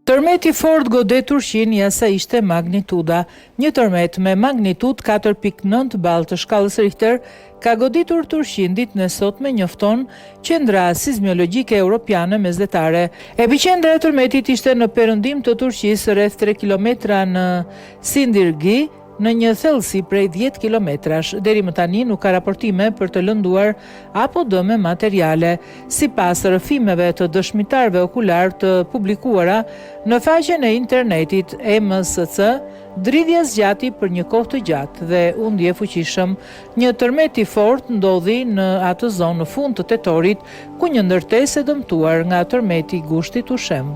Tërmeti fort godet Turqinë, jasa ishte magnituda. Një tërmet me magnitud 4.9 ballë të shkallës Richter ka goditur Turqinë ditën e sotme, njofton Qendra Sismologjike Europiane mesdhetare. Epiqendra e tërmetit ishte në perëndim të Turqisë, rreth 3 kilometra në Sindirgi, në një thellësi prej 10 kilometrash. Deri më tani nuk ka raportime për të lënduar apo dëme materiale. Sipas rrëfimeve të dëshmitarëve okular të publikuara në faqen e internetit EMSC, dridhja zgjati për një kohë të gjatë dhe u ndje fuqishëm. Një tërmet i fortë ndodhi në atë zonë në fund të tetorit, ku një ndërtesë e dëmtuar nga tërmeti Gushtit u shem.